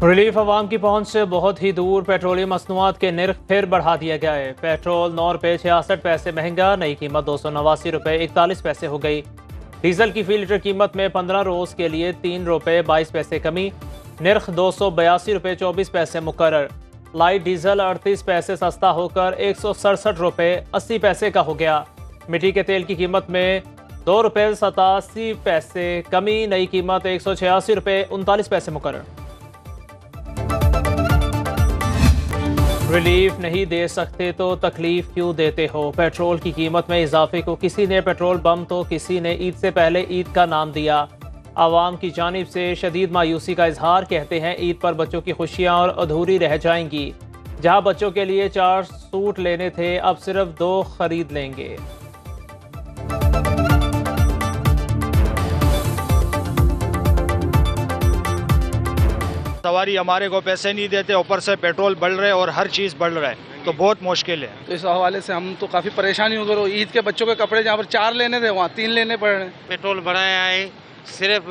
Relief अवाम की पहुंच से बहुत ही दूर। पेट्रोलियम मसनूआत के निर्ख फिर बढ़ा दिया गया है। पेट्रोल 9 रुपये 66 पैसे महंगा, नई कीमत 289 रुपये 41 पैसे हो गई। डीजल की फी लीटर कीमत में 15 रोज़ के लिए 3 रुपये 22 पैसे कमी, निर्ख 282 रुपये 24 पैसे मुकर्रर। लाइट डीजल 38 पैसे सस्ता होकर 167 रुपये 80 पैसे का हो गया। मिट्टी के तेल की कीमत में 2 रुपये 87 पैसे कमी, नई कीमत 186 रुपये 39 पैसे मुकर्रर। रिलीफ नहीं दे सकते तो तकलीफ क्यों देते हो? पेट्रोल की कीमत में इजाफे को किसी ने पेट्रोल बम तो किसी ने ईद से पहले ईद का नाम दिया। आवाम की जानिब से शदीद मायूसी का इजहार। कहते हैं ईद पर बच्चों की खुशियां और अधूरी रह जाएंगी। जहां बच्चों के लिए 4 सूट लेने थे, अब सिर्फ 2 खरीद लेंगे। सवारी हमारे को पैसे नहीं देते, ऊपर से पेट्रोल बढ़ रहे और हर चीज़ बढ़ रहा है, तो बहुत मुश्किल है। तो इस हवाले से हम तो काफ़ी परेशानी हो गई। ईद के बच्चों के कपड़े जहाँ पर 4 लेने थे वहाँ 3 लेने पड़ रहे हैं। पेट्रोल बढ़ाया है सिर्फ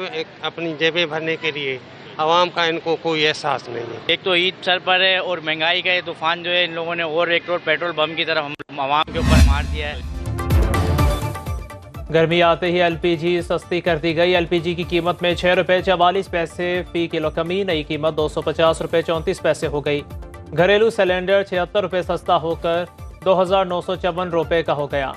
अपनी जेबें भरने के लिए। आवाम का इनको कोई एहसास नहीं है। एक तो ईद सर पर है और महंगाई का ये तूफान जो है, इन लोगों ने और एक और पेट्रोल बम की तरफ हम आवाम के ऊपर मार दिया है। गर्मी आते ही एलपीजी सस्ती कर दी गई। एलपीजी की कीमत में 6 रुपये 44 पैसे फी किलो कमी, नई कीमत 250 रुपये 34 पैसे हो गई। घरेलू सिलेंडर 76 रुपये सस्ता होकर 2954 रुपये का हो गया।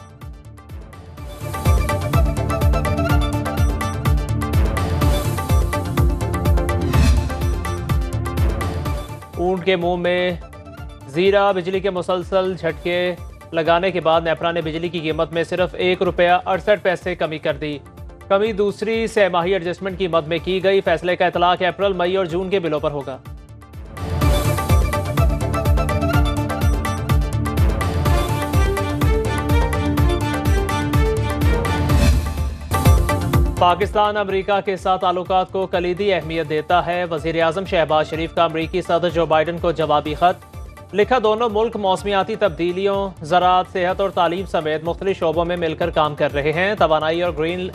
ऊंट के मुंह में जीरा। बिजली के मुसलसल झटके लगाने के बाद नेपरा ने बिजली की कीमत में सिर्फ 1 रुपया 68 पैसे कमी कर दी। कमी दूसरी सहमाही एडजस्टमेंट की मद में की गई। फैसले का इतलाक अप्रैल, मई और जून के बिलों पर होगा। पाकिस्तान अमरीका के साथ ताल्लुकात को कलीदी अहमियत देता है। वज़ीर आज़म शहबाज शरीफ का अमरीकी सदर जो बाइडन को जवाबी खत लिखा। दोनों मुल्क मौसमियाती तब्दीलियों, ज़राअत, सेहत और तालीम समेत मुख्तलिफ शोबों में मिलकर काम कर रहे हैं। तवानाई और ग्रीन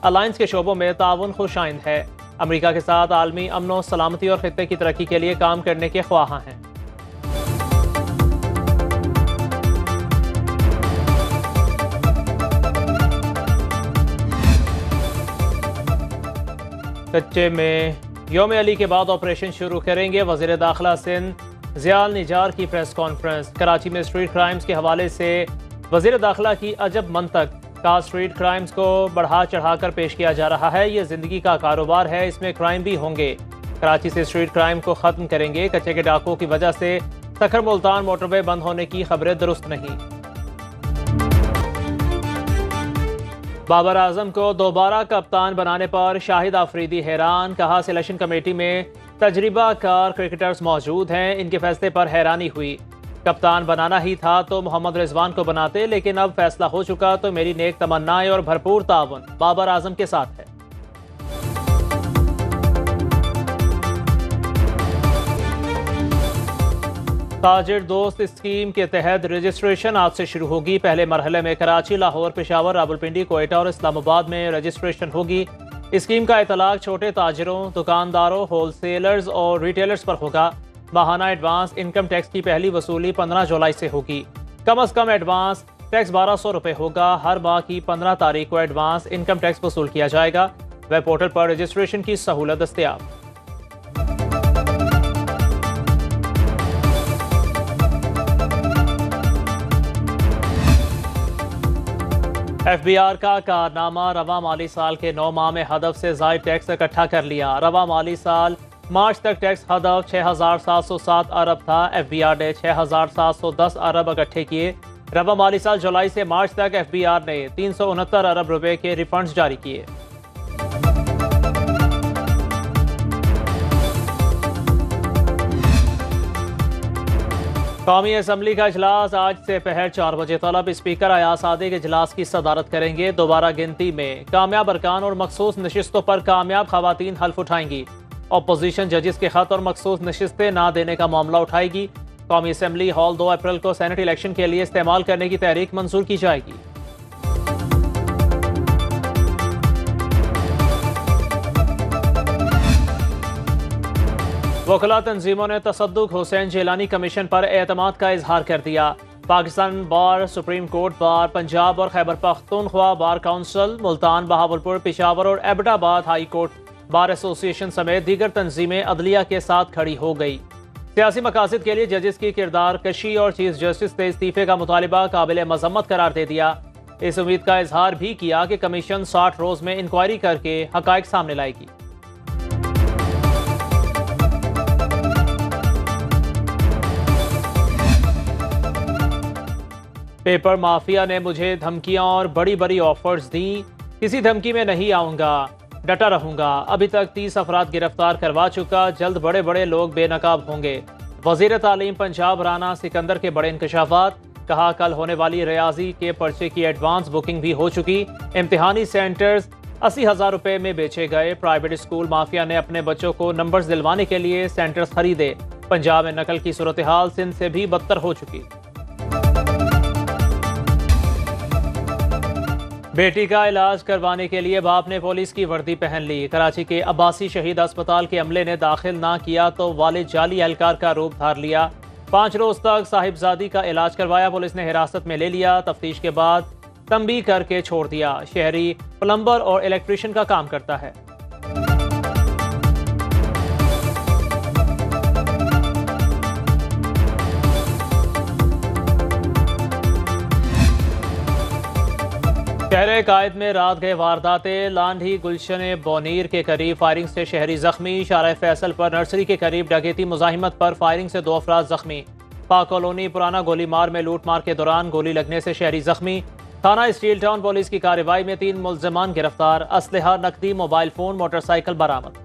अलायंस के शोबों में ताउन खुशाइंद है। अमरीका के साथ आलमी अमन और सलामती और खित्ते की तरक्की के लिए काम करने के ख्वाहां हैं। कच्चे में योम अली के बाद ऑपरेशन शुरू करेंगे। वज़ीर दाखिला सिंध ज़ियाल निजार की प्रेस कॉन्फ्रेंस। कराची में स्ट्रीट क्राइम्स के हवाले से वज़ीर दाखिला की अजब मंतक। कहा स्ट्रीट क्राइम्स को बढ़ा चढ़ाकर पेश किया जा रहा है। ये ज़िंदगी का कारोबार है, इसमें क्राइम भी होंगे। कराची से स्ट्रीट क्राइम को ख़त्म करेंगे। कच्चे के डाकों की वजह से सखर मुल्तान मोटरवे बंद होने की खबरें दुरुस्त नहीं। बाबर आजम को दोबारा कप्तान बनाने पर शाहिद आफरीदी हैरान। कहा सिलेक्शन कमेटी में तजर्बाकार क्रिकेटर्स मौजूद हैं, इनके फैसले पर हैरानी हुई। कप्तान बनाना ही था तो मोहम्मद रिजवान को बनाते, लेकिन अब फैसला हो चुका तो मेरी नेक तमन्नाएं और भरपूर ताउन बाबर आजम के साथ है। ताजिर दोस्त स्कीम के तहत रजिस्ट्रेशन आज से शुरू होगी। पहले मरहले में कराची, लाहौर, पेशावर, रावलपिंडी, कोयटा और इस्लामाबाद में रजिस्ट्रेशन होगी। स्कीम का इतलाक छोटे ताजिरों, दुकानदारों, होलसेलर्स और रिटेलर्स पर होगा। माहाना एडवांस इनकम टैक्स की पहली वसूली 15 जुलाई से होगी। कम अज़ कम एडवांस टैक्स 1200 रुपये होगा। हर माह की 15 तारीख को एडवांस इनकम टैक्स वसूल किया जाएगा। वेब पोर्टल पर रजिस्ट्रेशन की सहूलत दस्तयाब। FBR का कारनामा। रवा माली साल के 9 माह में हदफ से ज़ायद टैक्स इकट्ठा कर लिया। रवा माली साल मार्च तक टैक्स हदफ 6707 अरब था। FBR ने 6710 अरब इकट्ठे किए। रवा माली साल जुलाई से मार्च तक FBR ने 369 अरब रुपए के रिफंड्स जारी किए। कौमी असम्बली का इजलास आज से पहर 4 बजे तलब। स्पीकर अयाज सादिक इजलास की सदारत करेंगे। दोबारा गिनती में कामयाब अरकान और मखसूस नशिस्तों पर कामयाब खवातीन हल्फ उठाएंगी। अपोजिशन जजेस के खत और मखसूस नशिस्तें ना देने का मामला उठाएगी। कौमी असम्बली हॉल 2 अप्रैल को सेनेट इलेक्शन के लिए इस्तेमाल करने की तहरीक मंजूर की जाएगी। वकला तंजीमों ने तसद्दुक हुसैन जिलानी कमीशन पर एतमाद का इजहार कर दिया। पाकिस्तान बार, सुप्रीम कोर्ट बार, पंजाब और खैबर पख्तूनख्वा बार काउंसिल, मुल्तान, बहावलपुर, पेशावर और Abbottabad high court bar association समेत दीगर तंजीमें अदलिया के साथ खड़ी हो गई। सियासी मकासद के लिए जजेस की किरदार कशी और चीफ जस्टिस के इस्तीफे का मुतालिबा काबिल मजम्मत करार दे दिया। इस उम्मीद का इजहार भी किया कि कमीशन 60 रोज में इंक्वायरी करके हकायक सामने लाएगी। पेपर माफिया ने मुझे धमकियां और बड़ी बड़ी ऑफर्स दी, किसी धमकी में नहीं आऊंगा, डटा रहूंगा। अभी तक 30 अफराद गिरफ्तार करवा चुका, जल्द बड़े बड़े लोग बेनकाब होंगे। वजीर तालीम पंजाब राना सिकंदर के बड़े इंकशाफात, कहा कल होने वाली रियाजी के पर्चे की एडवांस बुकिंग भी हो चुकी। इम्तिहानी सेंटर्स 80,000 रुपए में बेचे गए। प्राइवेट स्कूल माफिया ने अपने बच्चों को नंबर्स दिलवाने के लिए सेंटर्स खरीदे। पंजाब में नकल की सूरत हाल सिंध से भी बदतर हो चुकी। बेटी का इलाज करवाने के लिए बाप ने पुलिस की वर्दी पहन ली। कराची के अब्बासी शहीद अस्पताल के अमले ने दाखिल ना किया तो वालिद जाली एहलकार का रूप धार लिया। 5 रोज तक साहिबजादी का इलाज करवाया, पुलिस ने हिरासत में ले लिया। तफ्तीश के बाद तंबीह करके छोड़ दिया। शहरी प्लम्बर और इलेक्ट्रिशियन का काम करता है। शहर कायद में रात गए वारदातें। लांढी गुलशन बोनीर के करीब फायरिंग से शहरी जख्मी। शारा फैसल पर नर्सरी के करीब डकैती मुजाहिमत पर फायरिंग से 2 अफराद जख्मी। पाक कॉलोनी पुराना गोली मार में लूट मार के दौरान गोली लगने से शहरी जख्मी। थाना स्टील टाउन पुलिस की कार्रवाई में 3 मुल्जिमान गिरफ्तार। असलहा, नकदी, मोबाइल फोन, मोटरसाइकिल बरामद।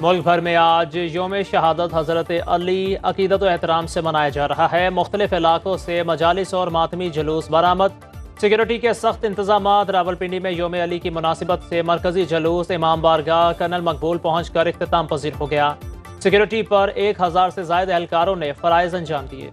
मुल्क भर में आज यौम शहादत हज़रत अली अकीदत व एहतराम से मनाया जा रहा है। मुख्तलिफ इलाकों से मजालिस और मातमी जुलूस बरामद। सिक्योरिटी के सख्त इंतजाम। रावलपिंडी में यौम अली की मुनासिबत से मरकजी जुलूस इमाम बारगाह कर्नल मकबूल पहुँच कर इख्तिताम पजीर हो गया। सिक्योरिटी पर 1000 से ज्यादा एहलकारों ने फराइज अंजाम दिए।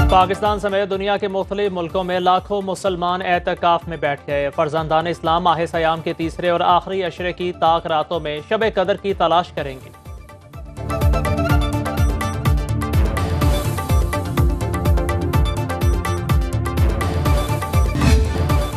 पाकिस्तान समेत दुनिया के मुख्तलिफ मुल्कों में लाखों मुसलमान एतकाफ में बैठ गए। फर्जंदान इस्लाम माह सयाम के तीसरे और आखिरी अशरे की ताक रातों में शब कदर की तलाश करेंगे।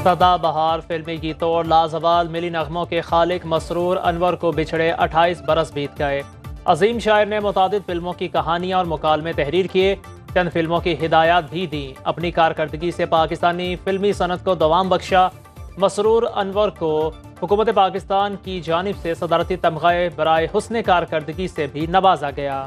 सदाबहार फिल्मी गीतों और लाजवाल मिली नगमों के खालिक मसरूर अनवर को बिछड़े 28 बरस बीत गए। अजीम शायर ने मुतादिद फिल्मों की कहानियां और मुकालमे तहरीर किए। चंद फिल्मों की हिदायत भी दी। अपनी कारकर्दगी से पाकिस्तानी फिल्मी सनत को दवाम बख्शा। मसरूर अनवर को हुकूमत पाकिस्तान की जानिब से सदारती तमग़े बराए हुस्न कारकर्दगी से भी नवाजा गया।